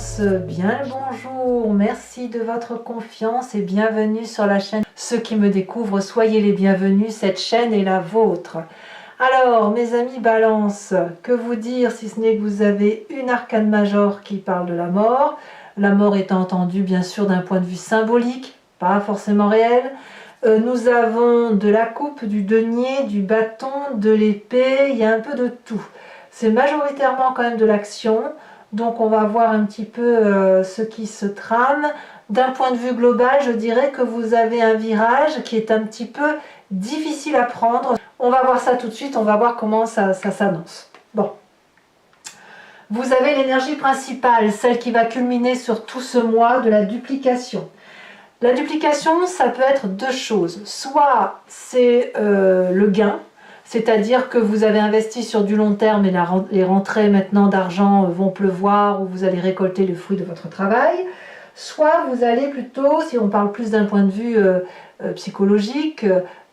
Balance, bien le bonjour, merci de votre confiance et bienvenue sur la chaîne. Ceux qui me découvrent, soyez les bienvenus, cette chaîne est la vôtre. Alors mes amis Balance, que vous dire si ce n'est que vous avez une arcane majeure qui parle de la mort étant entendue bien sûr d'un point de vue symbolique, pas forcément réel. Nous avons de la coupe, du denier, du bâton, de l'épée, il y a un peu de tout. C'est majoritairement quand même de l'action, donc on va voir un petit peu ce qui se trame. D'un point de vue global, je dirais que vous avez un virage qui est un petit peu difficile à prendre. On va voir ça tout de suite, on va voir comment ça s'annonce. Bon. Vous avez l'énergie principale, celle qui va culminer sur tout ce mois de la duplication. La duplication, ça peut être deux choses. Soit c'est le gain, c'est-à-dire que vous avez investi sur du long terme et les rentrées maintenant d'argent vont pleuvoir ou vous allez récolter le fruit de votre travail. Soit vous allez plutôt, si on parle plus d'un point de vue psychologique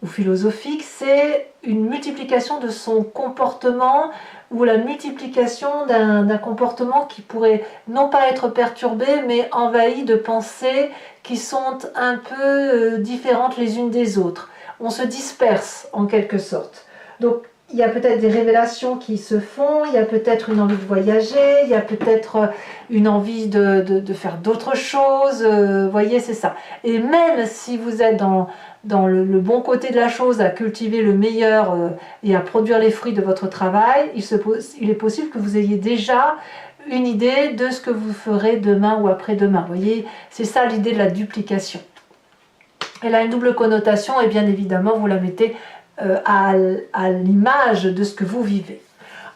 ou philosophique, c'est une multiplication de son comportement ou la multiplication d'un comportement qui pourrait non pas être perturbé mais envahi de pensées qui sont un peu différentes les unes des autres. On se disperse en quelque sorte. Donc il y a peut-être des révélations qui se font, il y a peut-être une envie de voyager, il y a peut-être une envie de faire d'autres choses, vous voyez, c'est ça. Et même si vous êtes dans le bon côté de la chose, à cultiver le meilleur et à produire les fruits de votre travail, il est possible que vous ayez déjà une idée de ce que vous ferez demain ou après-demain. Vous voyez, c'est ça l'idée de la duplication. Elle a une double connotation et bien évidemment vous la mettez à l'image de ce que vous vivez.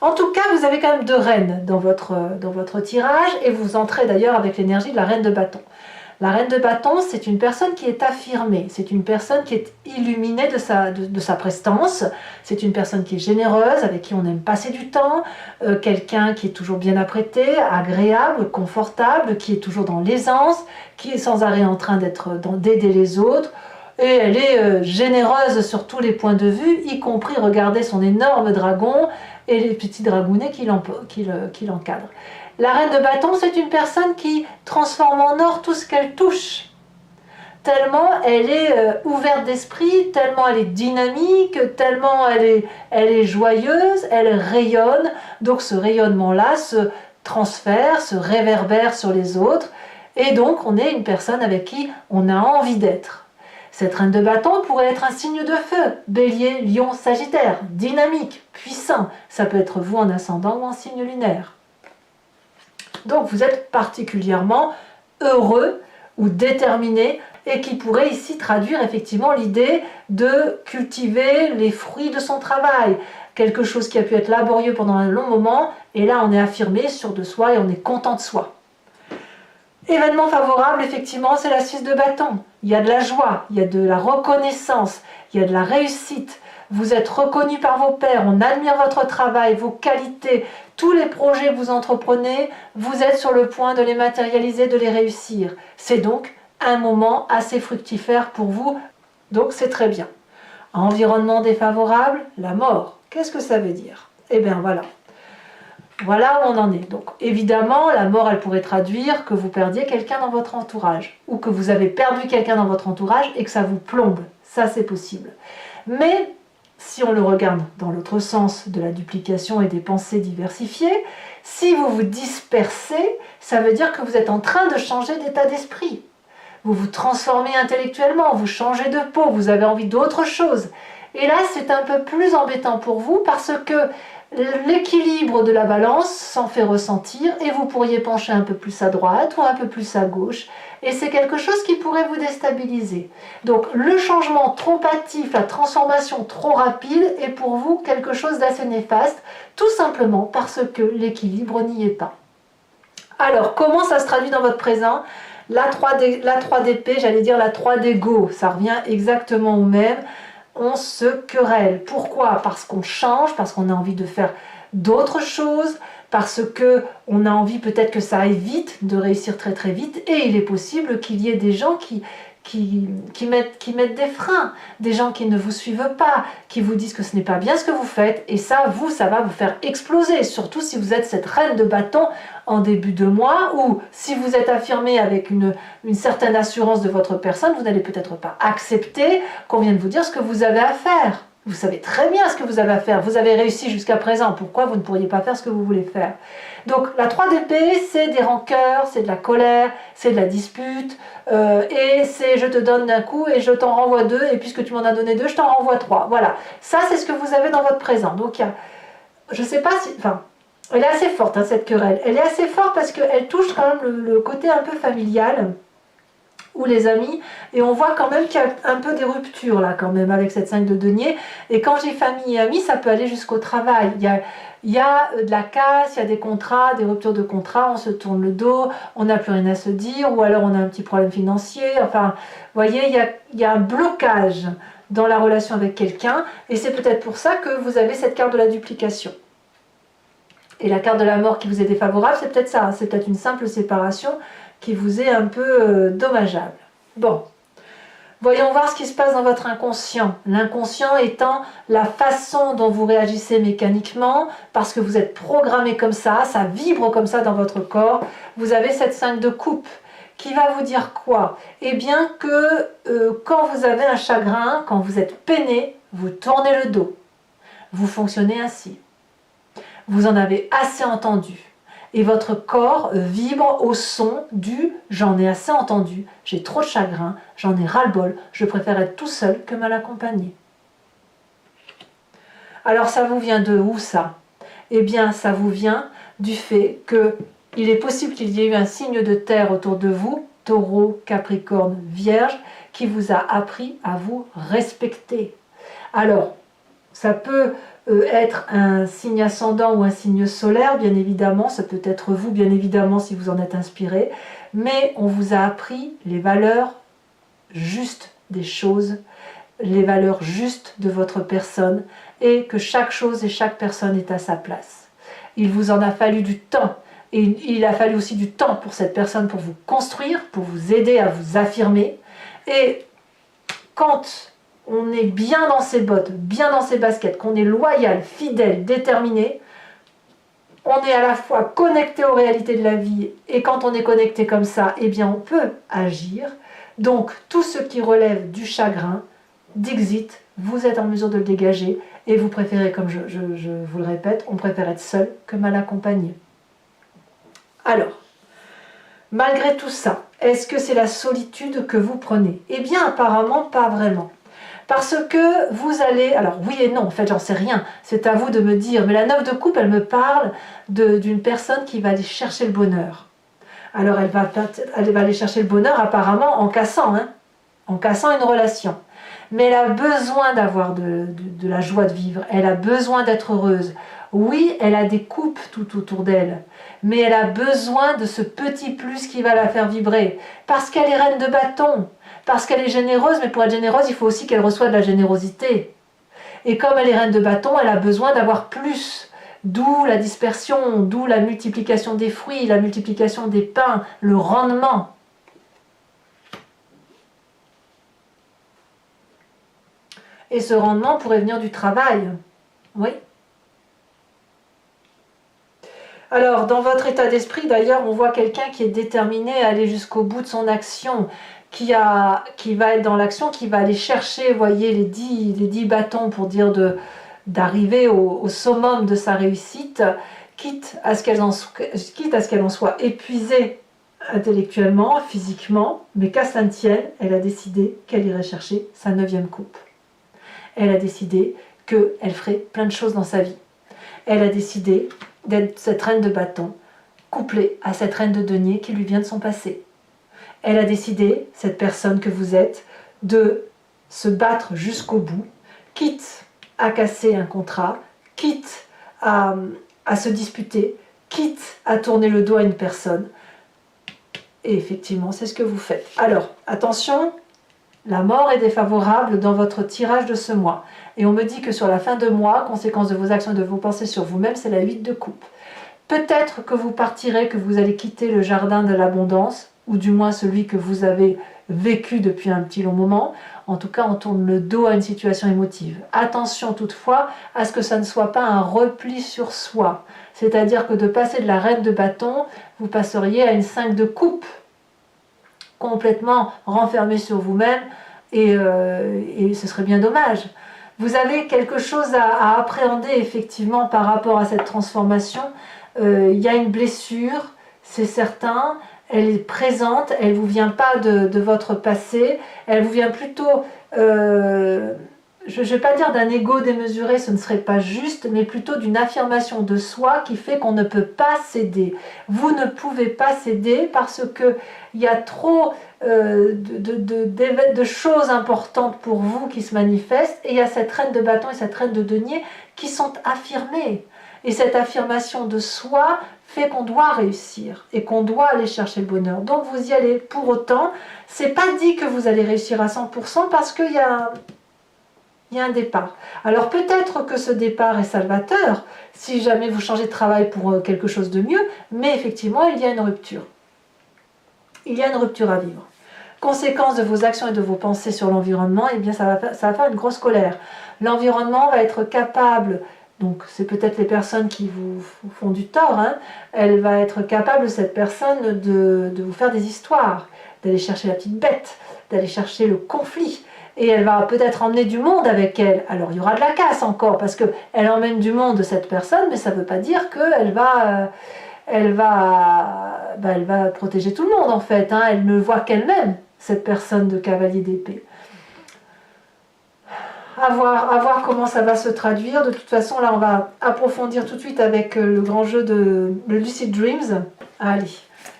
En tout cas, vous avez quand même deux reines dans votre tirage et vous entrez d'ailleurs avec l'énergie de la reine de bâton. La reine de bâton, c'est une personne qui est affirmée, c'est une personne qui est illuminée de sa prestance, c'est une personne qui est généreuse, avec qui on aime passer du temps, quelqu'un qui est toujours bien apprêté, agréable, confortable, qui est toujours dans l'aisance, qui est sans arrêt en train d'aider les autres. Et elle est généreuse sur tous les points de vue, y compris regarder son énorme dragon et les petits dragounets qui l'encadrent. La reine de bâton, c'est une personne qui transforme en or tout ce qu'elle touche. Tellement elle est ouverte d'esprit, tellement elle est dynamique, tellement elle est joyeuse, elle rayonne. Donc ce rayonnement-là se transfère, se réverbère sur les autres. Et donc on est une personne avec qui on a envie d'être. Cette reine de bâton pourrait être un signe de feu, bélier, lion, sagittaire, dynamique, puissant. Ça peut être vous en ascendant ou en signe lunaire. Donc vous êtes particulièrement heureux ou déterminé et qui pourrait ici traduire effectivement l'idée de cultiver les fruits de son travail. Quelque chose qui a pu être laborieux pendant un long moment et là on est affirmé, sûr de soi et on est content de soi. Événement favorable, effectivement, c'est la 6 de bâton. Il y a de la joie, il y a de la reconnaissance, il y a de la réussite. Vous êtes reconnu par vos pairs, on admire votre travail, vos qualités, tous les projets que vous entreprenez, vous êtes sur le point de les matérialiser, de les réussir. C'est donc un moment assez fructifère pour vous, donc c'est très bien. Environnement défavorable, la mort. Qu'est-ce que ça veut dire? Eh bien voilà. Voilà où on en est. Donc évidemment, la mort, elle pourrait traduire que vous perdiez quelqu'un dans votre entourage ou que vous avez perdu quelqu'un dans votre entourage et que ça vous plombe. Ça, c'est possible. Mais si on le regarde dans l'autre sens de la duplication et des pensées diversifiées, si vous vous dispersez, ça veut dire que vous êtes en train de changer d'état d'esprit. Vous vous transformez intellectuellement, vous changez de peau, vous avez envie d'autre chose. Et là, c'est un peu plus embêtant pour vous parce que l'équilibre de la balance s'en fait ressentir et vous pourriez pencher un peu plus à droite ou un peu plus à gauche et c'est quelque chose qui pourrait vous déstabiliser. Donc le changement trop hâtif, la transformation trop rapide est pour vous quelque chose d'assez néfaste, tout simplement parce que l'équilibre n'y est pas. Alors comment ça se traduit dans votre présent? La 3 d'épée, j'allais dire la 3 d'ego, ça revient exactement au même. On se querelle. Pourquoi? Parce qu'on change, parce qu'on a envie de faire d'autres choses, parce qu'on a envie peut-être que ça aille vite, de réussir très très vite, et il est possible qu'il y ait des gens mettent des freins, des gens qui ne vous suivent pas, qui vous disent que ce n'est pas bien ce que vous faites, et ça va vous faire exploser, surtout si vous êtes cette reine de bâton en début de mois, ou si vous êtes affirmé avec une certaine assurance de votre personne, vous n'allez peut-être pas accepter qu'on vienne vous dire ce que vous avez à faire. Vous savez très bien ce que vous avez à faire, vous avez réussi jusqu'à présent, pourquoi vous ne pourriez pas faire ce que vous voulez faire? Donc la 3 d'épée, c'est des rancœurs, c'est de la colère, c'est de la dispute, et c'est je te donne d'un coup et je t'en renvoie 2, et puisque tu m'en as donné 2, je t'en renvoie 3. Voilà, ça c'est ce que vous avez dans votre présent. Donc il y a, je ne sais pas si, enfin, elle est assez forte hein, cette querelle, elle est assez forte parce qu'elle touche quand même le côté un peu familial, ou les amis, et on voit quand même qu'il y a un peu des ruptures là quand même avec cette 5 de denier, et quand j'ai famille et amis, ça peut aller jusqu'au travail, il y a de la casse, il y a des contrats, des ruptures de contrats, on se tourne le dos, on n'a plus rien à se dire, ou alors on a un petit problème financier, enfin, vous voyez, il y a un blocage dans la relation avec quelqu'un, et c'est peut-être pour ça que vous avez cette carte de la duplication. Et la carte de la mort qui vous est défavorable, c'est peut-être ça, hein, c'est peut-être une simple séparation qui vous est un peu dommageable. Bon, voyons voir ce qui se passe dans votre inconscient. L'inconscient étant la façon dont vous réagissez mécaniquement, parce que vous êtes programmé comme ça vibre comme ça dans votre corps. Vous avez cette 5 de coupe qui va vous dire quoi? Eh bien que quand vous avez un chagrin, quand vous êtes peiné, vous tournez le dos. Vous fonctionnez ainsi. Vous en avez assez entendu. Et votre corps vibre au son du « j'en ai assez entendu, j'ai trop de chagrin, j'en ai ras-le-bol, je préfère être tout seul que mal accompagné ». Alors ça vous vient de où ça? Eh bien ça vous vient du fait qu'il est possible qu'il y ait eu un signe de terre autour de vous, Taureau, Capricorne, Vierge, qui vous a appris à vous respecter. Alors, ça peut être un signe ascendant ou un signe solaire, bien évidemment, ça peut être vous, bien évidemment, si vous en êtes inspiré, mais on vous a appris les valeurs justes des choses, les valeurs justes de votre personne, et que chaque chose et chaque personne est à sa place. Il vous en a fallu du temps, et il a fallu aussi du temps pour cette personne pour vous construire, pour vous aider à vous affirmer, et quand on est bien dans ses bottes, bien dans ses baskets, qu'on est loyal, fidèle, déterminé, on est à la fois connecté aux réalités de la vie, et quand on est connecté comme ça, eh bien on peut agir. Donc tout ce qui relève du chagrin, d'exit, vous êtes en mesure de le dégager, et vous préférez, comme je vous le répète, on préfère être seul que mal accompagné. Alors, malgré tout ça, est-ce que c'est la solitude que vous prenez? Eh bien apparemment pas vraiment. Parce que vous allez, alors oui et non, en fait j'en sais rien, c'est à vous de me dire, mais la 9 de coupe elle me parle d'une personne qui va aller chercher le bonheur. Alors elle va aller chercher le bonheur apparemment en cassant une relation. Mais elle a besoin d'avoir de la joie de vivre, elle a besoin d'être heureuse. Oui, elle a des coupes tout autour d'elle, mais elle a besoin de ce petit plus qui va la faire vibrer, parce qu'elle est reine de bâton. Parce qu'elle est généreuse, mais pour être généreuse, il faut aussi qu'elle reçoive de la générosité. Et comme elle est reine de bâton, elle a besoin d'avoir plus. D'où la dispersion, d'où la multiplication des fruits, la multiplication des pains, le rendement. Et ce rendement pourrait venir du travail. Oui. Alors, dans votre état d'esprit, d'ailleurs, on voit quelqu'un qui est déterminé à aller jusqu'au bout de son action, qui va être dans l'action, qui va aller chercher, voyez, les 10 bâtons pour dire d'arriver au summum de sa réussite, quitte à ce qu'elle en soit épuisée intellectuellement, physiquement, mais qu'à cela ne tienne, elle a décidé qu'elle irait chercher sa 9e coupe. Elle a décidé qu'elle ferait plein de choses dans sa vie. Elle a décidé d'être cette reine de bâton, couplée à cette reine de denier qui lui vient de son passé. Elle a décidé, cette personne que vous êtes, de se battre jusqu'au bout, quitte à casser un contrat, quitte à se disputer, quitte à tourner le dos à une personne. Et effectivement, c'est ce que vous faites. Alors, attention, la mort est défavorable dans votre tirage de ce mois. Et on me dit que sur la fin de mois, conséquence de vos actions et de vos pensées sur vous-même, c'est la 8 de coupe. Peut-être que vous partirez, que vous allez quitter le jardin de l'abondance, ou du moins celui que vous avez vécu depuis un petit long moment. En tout cas, on tourne le dos à une situation émotive. Attention toutefois à ce que ça ne soit pas un repli sur soi. C'est-à-dire que de passer de la reine de bâton, vous passeriez à une 5 de coupe, complètement renfermé sur vous-même, et ce serait bien dommage. Vous avez quelque chose à appréhender effectivement par rapport à cette transformation. Il y a une blessure, c'est certain, elle est présente, elle ne vous vient pas de votre passé, elle vous vient plutôt, je ne vais pas dire d'un ego démesuré, ce ne serait pas juste, mais plutôt d'une affirmation de soi qui fait qu'on ne peut pas céder. Vous ne pouvez pas céder parce qu'il y a trop de choses importantes pour vous qui se manifestent, et il y a cette reine de bâton et cette reine de denier qui sont affirmées. Et cette affirmation de soi fait qu'on doit réussir et qu'on doit aller chercher le bonheur. Donc vous y allez. Pour autant, c'est pas dit que vous allez réussir à 100% parce qu'il y a un départ. Alors peut-être que ce départ est salvateur si jamais vous changez de travail pour quelque chose de mieux, mais effectivement il y a une rupture. Il y a une rupture à vivre. Conséquence de vos actions et de vos pensées sur l'environnement, eh bien ça va faire une grosse colère. L'environnement va être capable, donc c'est peut-être les personnes qui vous font du tort, hein, elle va être capable, cette personne, de vous faire des histoires, d'aller chercher la petite bête, d'aller chercher le conflit, et elle va peut-être emmener du monde avec elle. Alors il y aura de la casse encore, parce qu'elle emmène du monde, cette personne, mais ça ne veut pas dire qu'elle elle va protéger tout le monde en fait, hein. Elle ne voit qu'elle-même, cette personne de cavalier d'épée. À voir comment ça va se traduire. De toute façon, là, on va approfondir tout de suite avec le grand jeu de le Lucid Dreams. Allez,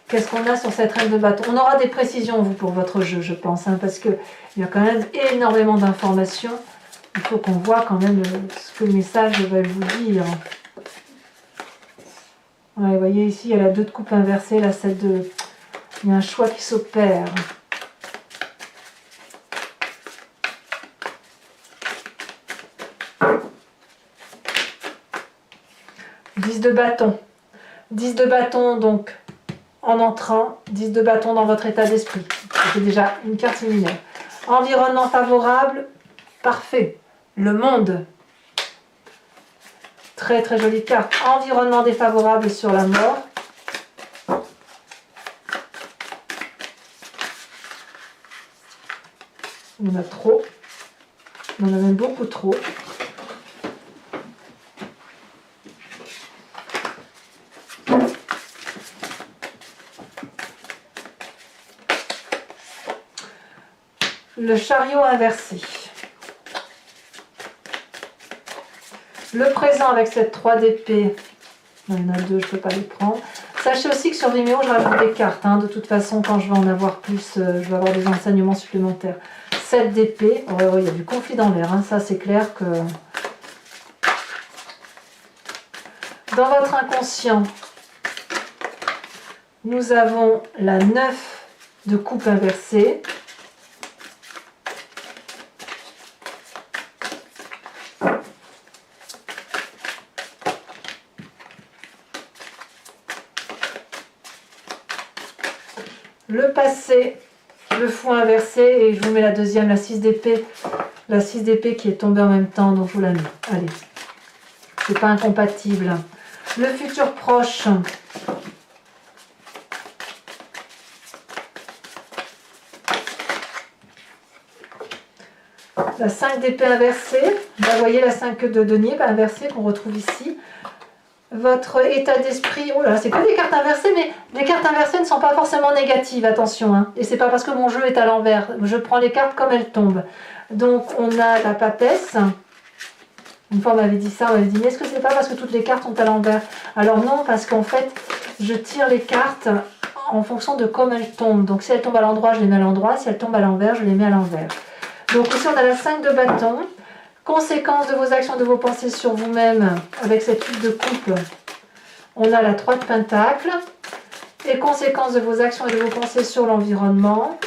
qu'est-ce qu'on a sur cette reine de bâton? On aura des précisions, vous, pour votre jeu, je pense, hein, parce qu'il y a quand même énormément d'informations. Il faut qu'on voit quand même ce que le message va vous dire. Ouais, vous voyez ici, il y a la 2 de coupe inversée, la 7 de... Il y a un choix qui s'opère. De bâton. 10 de bâton, donc, en entrant. 10 de bâton dans votre état d'esprit. C'est déjà une carte similaire. Environnement favorable, parfait. Le monde. Très très jolie carte. Environnement défavorable sur la mort. On a trop. On en a même beaucoup trop. Le chariot inversé. Le présent avec cette 3 d'épée. Il y en a 2, je ne peux pas les prendre. Sachez aussi que sur Vimeo, je rajoute des cartes. Hein. De toute façon, quand je vais en avoir plus, je vais avoir des enseignements supplémentaires. 7 d'épée. Oh, il y a du conflit dans l'air. Hein. Ça, c'est clair que... Dans votre inconscient, nous avons la 9 de coupe inversée. Le passé, le fou inversé, et je vous mets la deuxième, la 6 d'épée. La 6 d'épée qui est tombée en même temps, donc je vous la mets. Allez, c'est pas incompatible. Le futur proche. La 5 d'épée inversée. Là, vous voyez la 5 de denier inversée qu'on retrouve ici. Votre état d'esprit, oh là, c'est que des cartes inversées, mais les cartes inversées ne sont pas forcément négatives, attention, hein. Et c'est pas parce que mon jeu est à l'envers, je prends les cartes comme elles tombent. Donc on a la papesse. Une fois on m'avait dit ça, on m'avait dit, mais est-ce que c'est pas parce que toutes les cartes sont à l'envers? Alors non, parce qu'en fait, je tire les cartes en fonction de comment elles tombent. Donc si elles tombent à l'endroit, je les mets à l'endroit, si elles tombent à l'envers, je les mets à l'envers. Donc ici on a la 5 de bâton. Conséquence de vos actions, de vos pensées sur vous-même, avec cette 8 de coupe, on a la 3 de pentacle. Et conséquence de vos actions et de vos pensées sur l'environnement.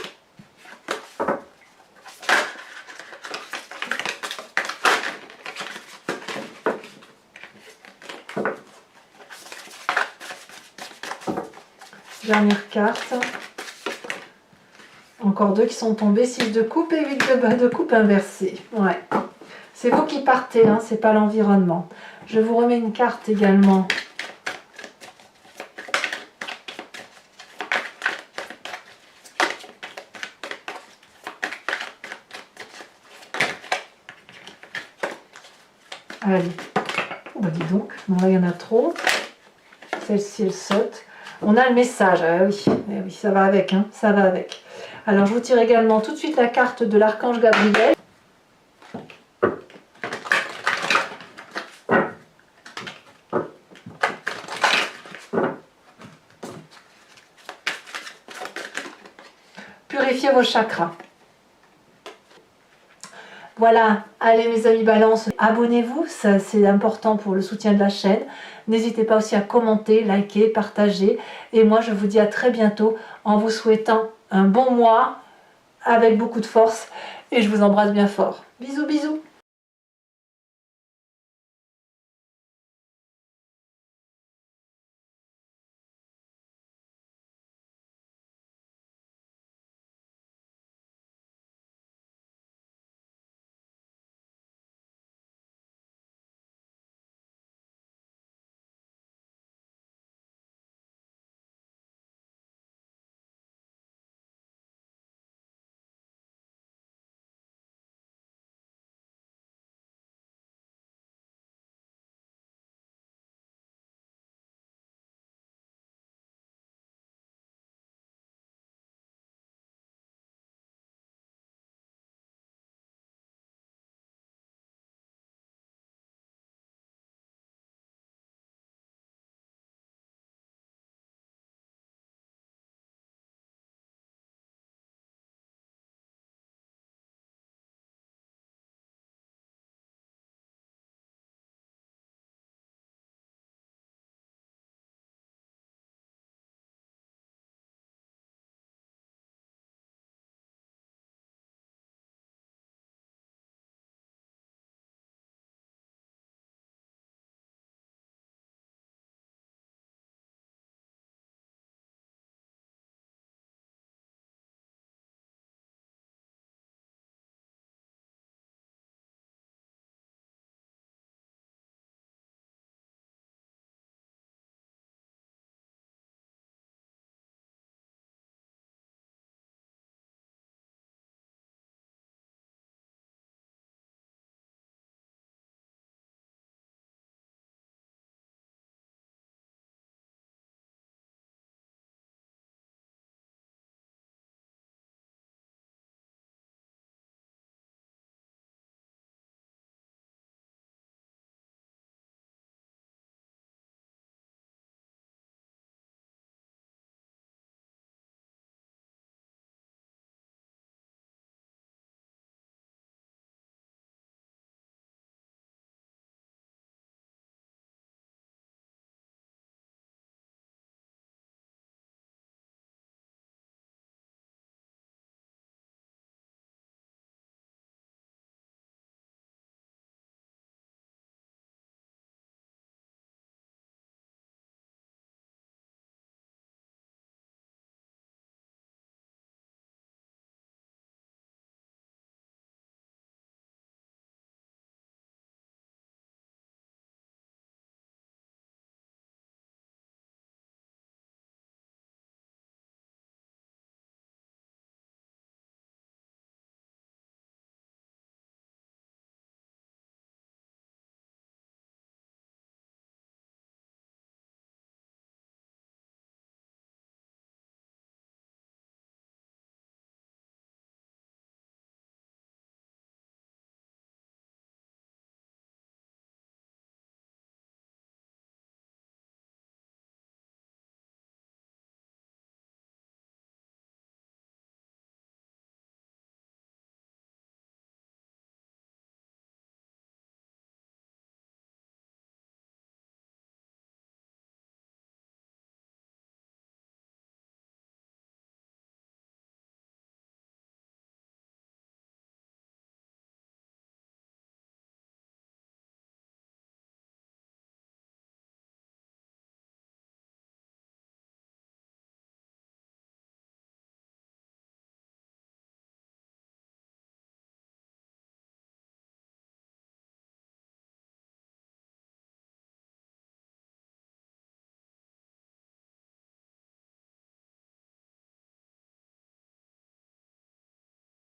Dernière carte. Encore 2 qui sont tombés, 6 de coupe et 8 de coupe inversée. Ouais. C'est vous qui partez, hein, c'est pas l'environnement. Je vous remets une carte également. Allez. Oh bah dis donc, non là il y en a trop. Celle-ci elle saute. On a le message, ah oui, eh oui, ça va avec, hein, ça va avec. Alors je vous tire également tout de suite la carte de l'archange Gabriel. Purifiez vos chakras. Voilà, allez mes amis Balance, abonnez-vous, c'est important pour le soutien de la chaîne. N'hésitez pas aussi à commenter, liker, partager. Et moi je vous dis à très bientôt en vous souhaitant un bon mois avec beaucoup de force. Et je vous embrasse bien fort. Bisous bisous.